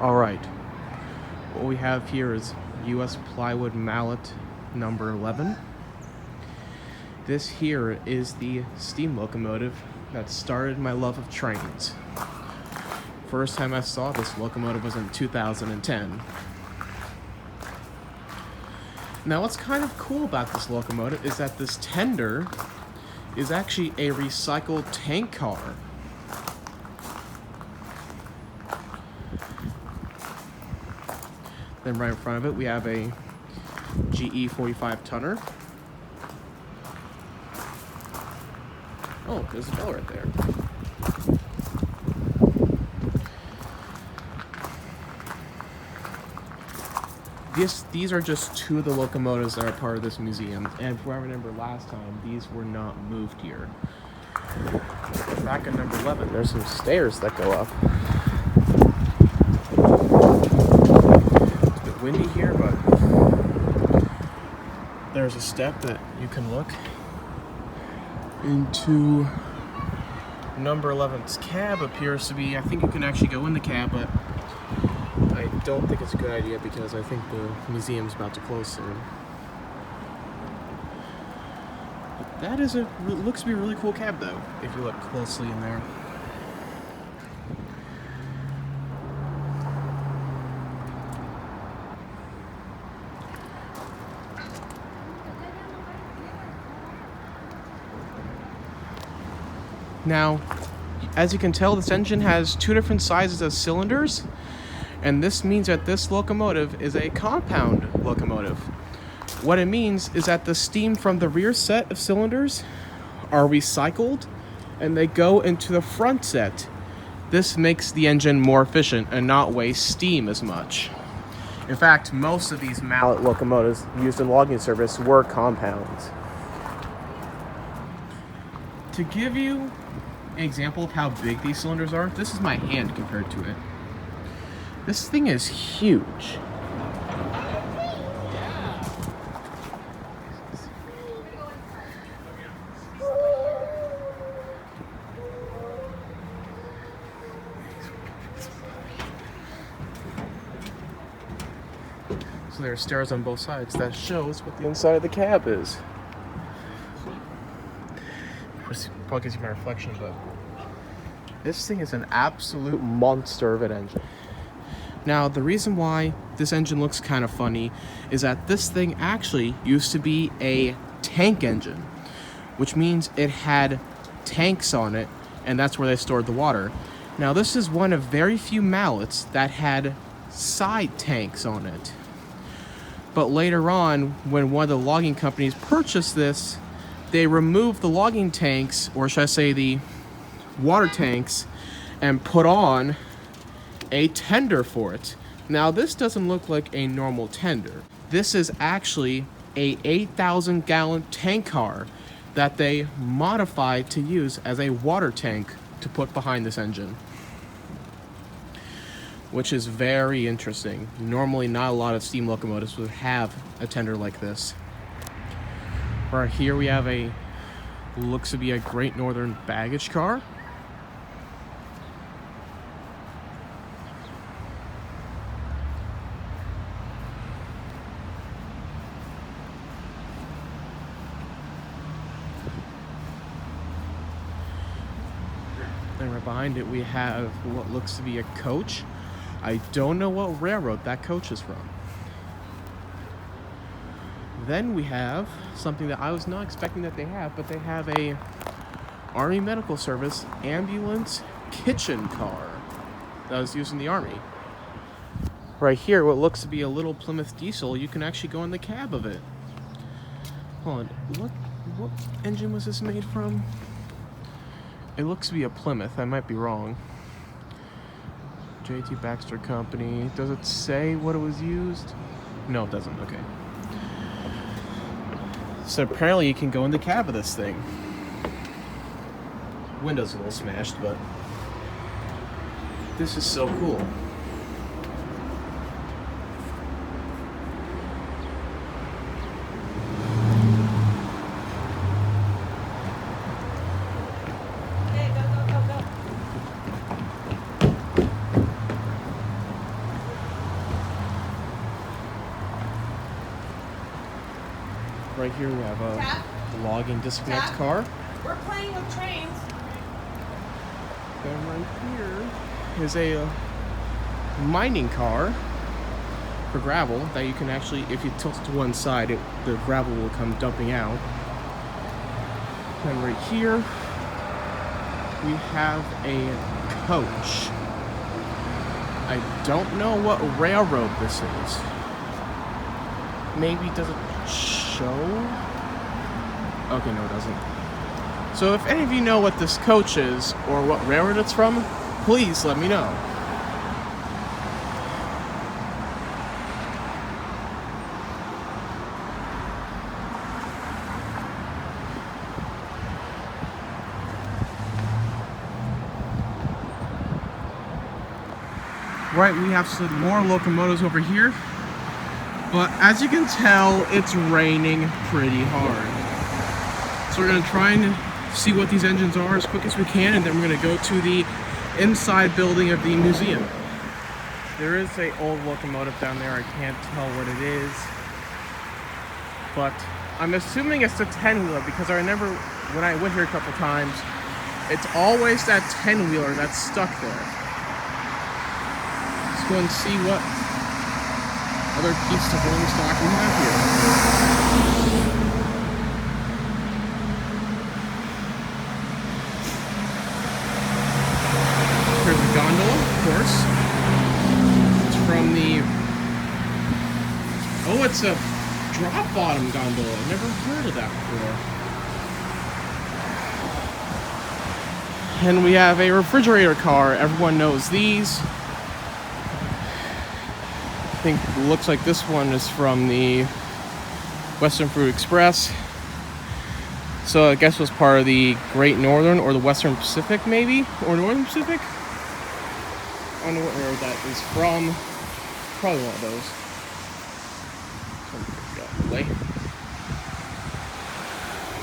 Alright, what we have here is U.S. Plywood Mallet number 11. This here is the steam locomotive that started my love of trains. First time I saw this locomotive was in 2010. Now what's kind of cool about this locomotive is that this tender is actually a recycled tank car. Then right in front of it we have a GE 45 tonner. Oh, there's a bell right there. These are just two of the locomotives that are part of this museum, and if I remember last time, these were not moved here. Back at number 11, there's some stairs that go up. It's a bit windy here, but there's a step that you can look into. Number 11's cab appears to be, I think you can actually go in the cab, but I don't think it's a good idea because I think the museum's about to close soon. But that is looks to be a really cool cab though, if you look closely in there. Now, as you can tell, this engine has two different sizes of cylinders, and this means that this locomotive is a compound locomotive. What it means is that the steam from the rear set of cylinders are recycled and they go into the front set. This makes the engine more efficient and not waste steam as much. In fact, most of these Mallet locomotives used in logging service were compounds. To give you an example of how big these cylinders are, this is my hand compared to it. This thing is huge. So there are stairs on both sides. That shows what the inside of the cab is. Probably gives you my reflection, but this thing is an absolute monster of an engine. Now, the reason why this engine looks kind of funny is that this thing actually used to be a tank engine, which means it had tanks on it, and that's where they stored the water. Now, this is one of very few Mallets that had side tanks on it. But later on, when one of the logging companies purchased this, they removed the logging tanks, or should I say the water tanks, and put on a tender for it. Now, this doesn't look like a normal tender. This is actually a 8,000 gallon tank car that they modified to use as a water tank to put behind this engine, which is very interesting. Normally, not a lot of steam locomotives would have a tender like this. Right here we have looks to be a Great Northern baggage car. And right behind it we have what looks to be a coach. I don't know what railroad that coach is from. Then we have something that I was not expecting that they have, but they have a Army Medical Service ambulance kitchen car that was used in the Army. Right here, what looks to be a little Plymouth diesel, you can actually go in the cab of it. Hold on, what engine was this made from? It looks to be a Plymouth, I might be wrong. J.T. Baxter Company. Does it say what it was used? No, it doesn't, okay. So apparently you can go in the cab of this thing. Window's a little smashed, but this is so cool. right here we have a logging disconnect car. We're playing with trains. Then right here is a mining car for gravel that you can actually, if you tilt it to one side, the gravel will come dumping out. Then right here we have a coach. I don't know what railroad this is. Maybe does it show? Okay, no it doesn't. So if any of you know what this coach is or what railroad it's from, please let me know. Right, we have some more locomotives over here, but as you can tell, it's raining pretty hard. So we're going to try and see what these engines are as quick as we can, and then we're going to go to the inside building of the museum. There is an old locomotive down there. I can't tell what it is, but I'm assuming it's the 10-wheeler because I remember when I went here a couple times, it's always that 10-wheeler that's stuck there. Let's go and see what other pieces of rolling stock we have here. Here's a gondola, of course. It's from the... Oh, it's a drop bottom gondola. I've never heard of that before. And we have a refrigerator car. Everyone knows these. I think it looks like this one is from the Western Fruit Express. So I guess it was part of the Great Northern or the Western Pacific, maybe? Or Northern Pacific? I don't know what railroad that is from. Probably one of those.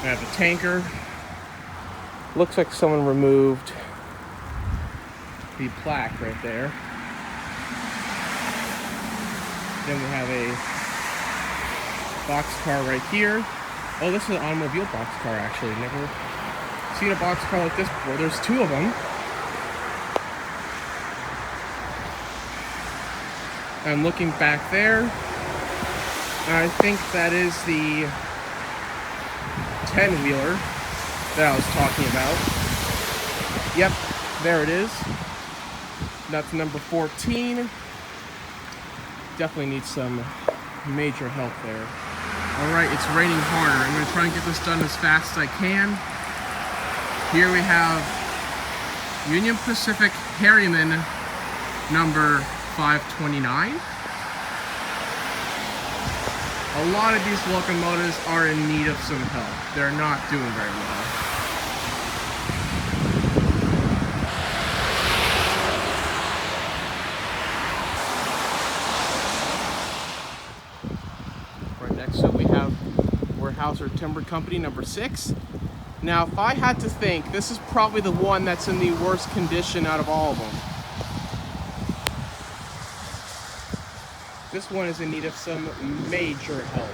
I have a tanker. Looks like someone removed the plaque right there. Then we have a boxcar right here. Oh, this is an automobile boxcar actually. Never seen a boxcar like this before. There's two of them. I'm looking back there. I think that is the 10-wheeler that I was talking about. Yep, there it is. That's number 14. Definitely needs some major help there. Alright, it's raining harder. I'm going to try and get this done as fast as I can. Here we have Union Pacific Harriman number 529. A lot of these locomotives are in need of some help. They're not doing very well. So we have Weyerhaeuser Timber Company number 6. Now, if I had to think, this is probably the one that's in the worst condition out of all of them. This one is in need of some major help.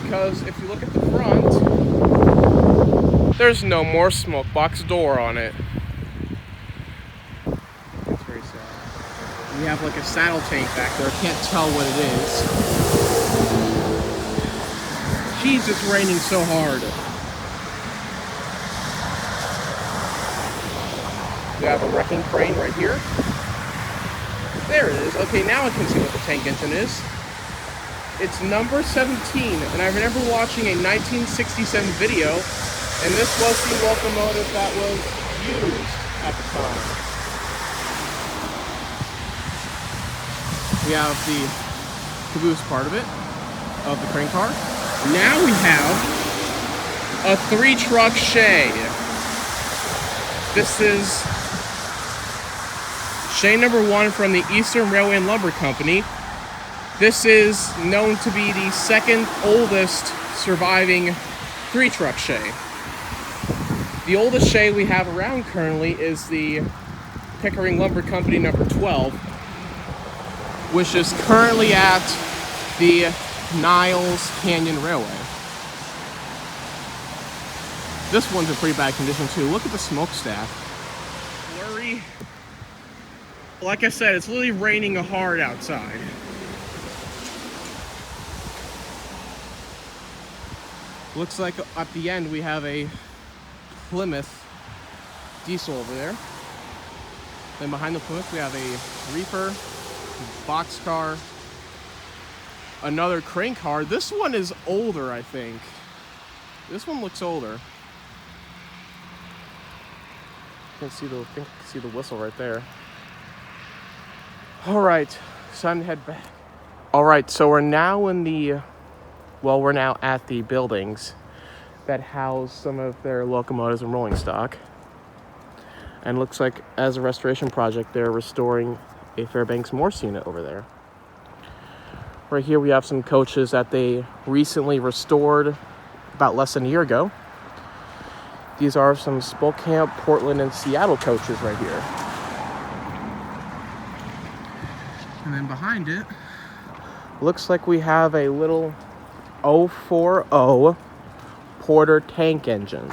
Because if you look at the front, there's no more smoke box door on it. That's very sad. We have like a saddle tank back there. I can't tell what it is. Jeez, it's raining so hard. We have a wrecking crane right here. There it is. Okay, now I can see what the tank engine is. It's number 17, and I remember watching a 1967 video, and this was the locomotive that was used at the time. We have the caboose part of it, of the crane car. Now we have a 3-truck shay. This is shay number 1 from the Eastern Railway and Lumber Company. This is known to be the second oldest surviving 3-truck shay. The oldest shay we have around currently is the Pickering Lumber Company number 12, which is currently at the Niles Canyon Railway. This one's in pretty bad condition too. Look at the smokestack. Blurry. Like I said, it's literally raining hard outside. Looks like at the end we have a Plymouth diesel over there. Then behind the Plymouth we have a Reaper, boxcar, another crane car. This one is older, I think. This one looks older. I think you can see the whistle right there. All right, it's time to head back. All right, so we're now at the buildings that house some of their locomotives and rolling stock. And looks like as a restoration project, they're restoring a Fairbanks Morse unit over there. Right here we have some coaches that they recently restored about less than a year ago. These are some Spokane, Portland, and Seattle coaches right here. And then behind it, looks like we have a little 040 Porter tank engine.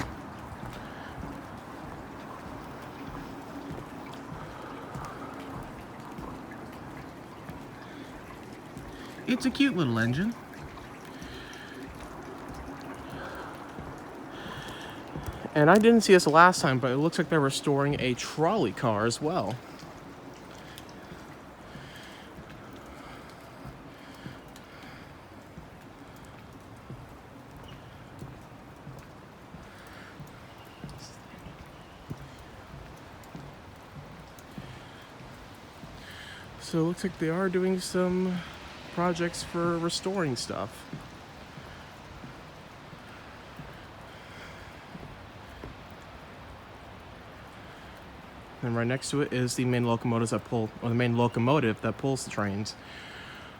It's a cute little engine. And I didn't see this last time, but it looks like they're restoring a trolley car as well. So it looks like they are doing some projects for restoring stuff. And right next to it is the main locomotive that pulls the trains.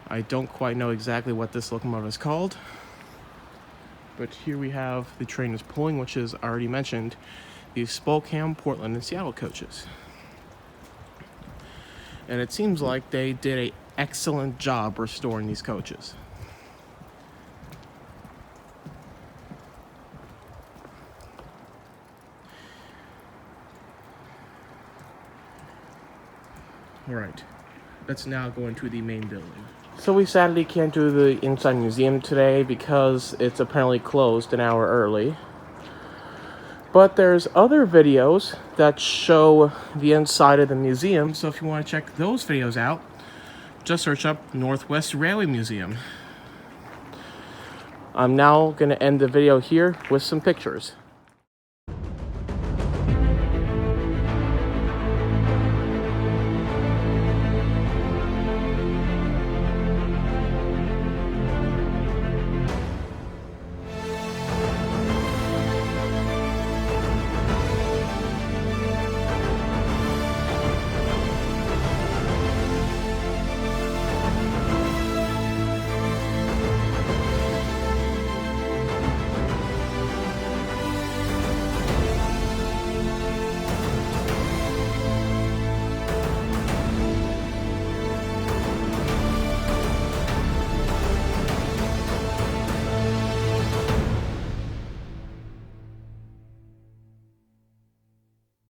I don't quite know exactly what this locomotive is called, but here we have the train is pulling, which is already mentioned, the Spokane, Portland, and Seattle coaches. And it seems like they did an excellent job restoring these coaches. Alright, let's now go into the main building. So we sadly can't do the inside museum today because it's apparently closed an hour early. But there's other videos that show the inside of the museum, so if you want to check those videos out, just search up Northwest Railway Museum. I'm now going to end the video here with some pictures.